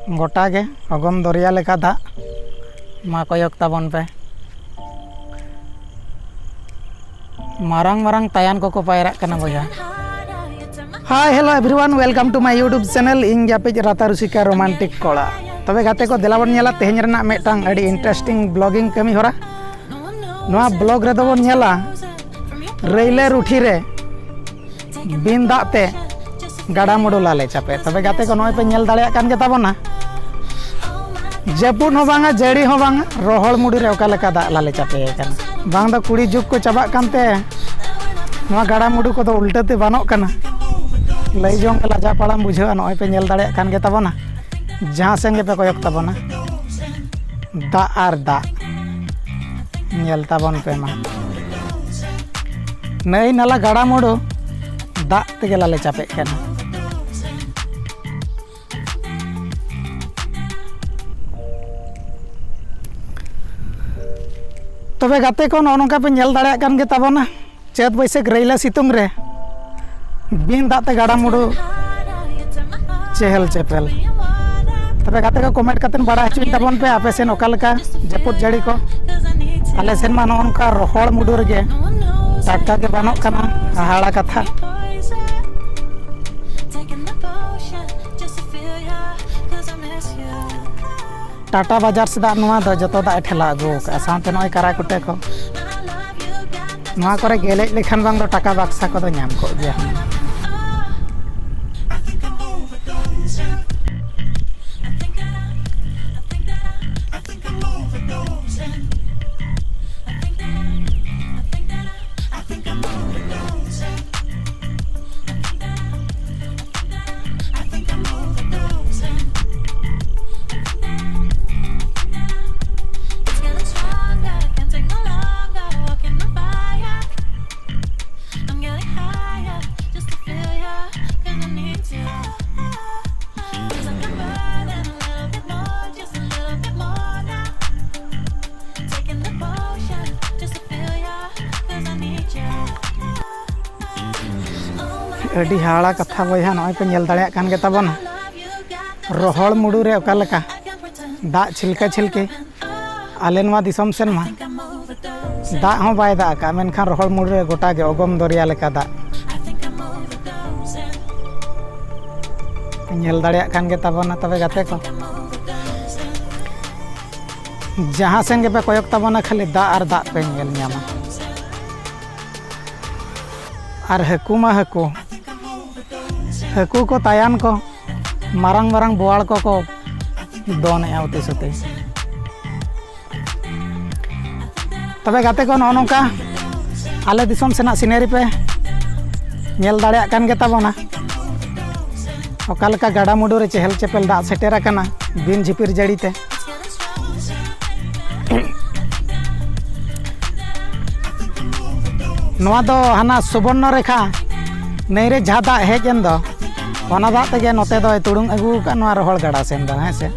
गोटा गे अगम दरिया लेका दाग मा कयक ताबन पे मारंग मारंग तायान को पायरा कना बया। Hi hello everyone welcome to my YouTube channel in जापिज राता रुसिका रोमांटिक कोड़ा। तबे गाते को देलाबन नेला तेहेन रेना मेटांग अडी इंटरेस्टिंग ब्लॉगिंग कमी होरा। नोआ ब्लॉग रे दोबन नेला रेले रुठी रे बिन दाते गाड़ा मुडो लाले चापे। तबे गाते को नोय पे नेल दाड़े कान गे ताबना जपुन हो बांगा जड़ी हो बांगा रोहल मुडी रे ओका लेका दाग लाले चापे काना बांग दा कुड़ी जुग को चाबा कानते नोआ गाड़ा मुडू को दो उल्टाते बानोक काना लई जोंग के लाजा पाड़ाम बुझा। नोय पे नेल दाड़े कान गे ताबना जहाँ सेन गे पे कयक ताबना दा आर दा नेल ताबन पे मा नई नाला गाड़ा मुडू दाग तेगे लाले चापे काना। तबे गाते को नोनका पे नेल दाड़े कान गे ताबना चैत बैसाख रैला सितुंग रे बिन दाते गाड़ा मुडू चेहल चेपल। तबे गाते को कमेंट करते बड़ा हचुन ताबन पे आपे सेन ओका लेका जपुत जड़ी को आले सेन मा नोनका रोहल मुडू रे टाका के बानोक काना हाड़ा कथा। टाटा बाजार से दाग नुआ दो जतो दाग ठेला अगु का सानते नय करा कुटे को नुआ करे गेले लेखान बांग दो टाका बक्सा को दो नाम को गया। अड़ी हाड़ा कथा बया नय पे नेल दाड़े कान गे ताबना रोहल मुडू रे ओका लेका दाग छिलका छिलके आले नवा दिसम सेन मा दाग हो बाय दाग का मेनखान रोहल मुडू रे गोटा गे अगम दरिया लेका दाग नेल दाड़े कान गे ताबना। तबे गाते को जहाँ सेन गे पे कयक ताबना खाली दाग आर दाग पे नेल न्यामा आर हाकू मा हाकू हाकू को तायान को मारंग मारंग बोआड़ को दोने आवते सुते। तबे गाते को नोनका आले दिसम सेना सिनेरी पे नेल दाड़े कान गे ताबना ओका लेका गाड़ा मुडू रे चेहल चेपल दाग सेटेरा काना बिन झिपिर जड़ी ते। नोआ दो हाना सुबर्ण रेखा नई रे जहाँ दाग हेज एन दो ओना दाग तेगे नोते दो तुड़ुंग अगू का नोआ रोहल गाड़ा सेन दो हैं से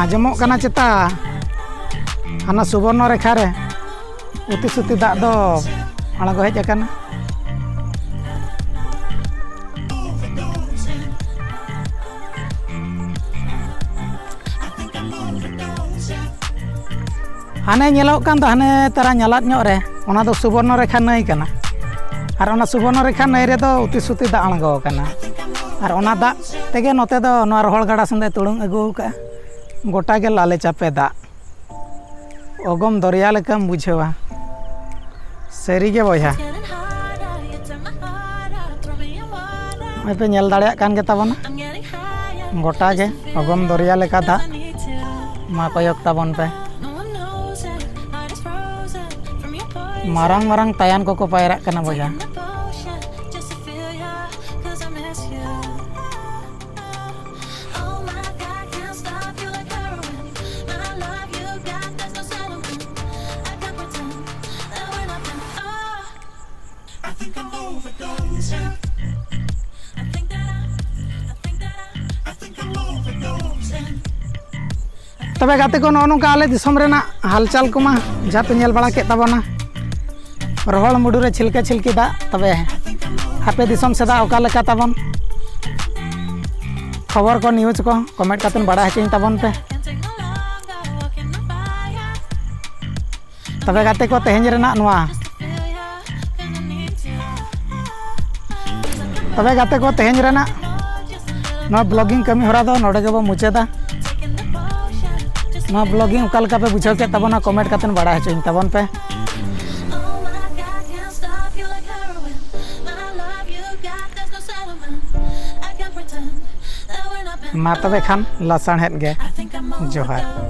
आजमोक काना चेता हाना सुबर्ण रेखा रे उती सुती दाग दो आड़गो हेज अकाना। हाने नेलोक कान दो हाने तारा नेलात ᱧᱚᱜ रे ओना दो सुबर्ण रेखा नई काना और ओना सुबर्ण रेखा नई रे दो उती सुती दाग आड़गो काना और ओना दाग तेगे नोते दो नोआ रोहल गाड़ा संदे तुड़ुंग अगू का गोटा गे लाले चापे दाग अगम दरिया लेकाम बुझेवा सरी गे बया। ओय पे नेल दाड़े कान गे ताबना गोटा गे अगम दरिया लेका दाग मा कयक ताबन पे मारंग मारंग तायान को पायरा कना बया। तबे गाते को नोनका आले दिसम रेना हालचाल को मा जहाँ पे नेल बड़ा के ताबना रोहल मुडू रे छिलके छिलकी दाग। तबे आपे दिसम से दाग ओका लेका ताबन खबर को न्यूज़ को कमेंट करते बड़ा हचीन तबन पे तबे गाते को तेहें रेना नोआ तबे गाते को तेहें रेना नोआ ब्लॉगिंग कमी होरा दो नोडे गेबो मुचादा नोआ ब्लॉगिंग ओका लेका पे बुझाव के तबना कमेंट करते बड़ा हचीन तबन पे मा तबे खान लासाण हेत गे जोहार।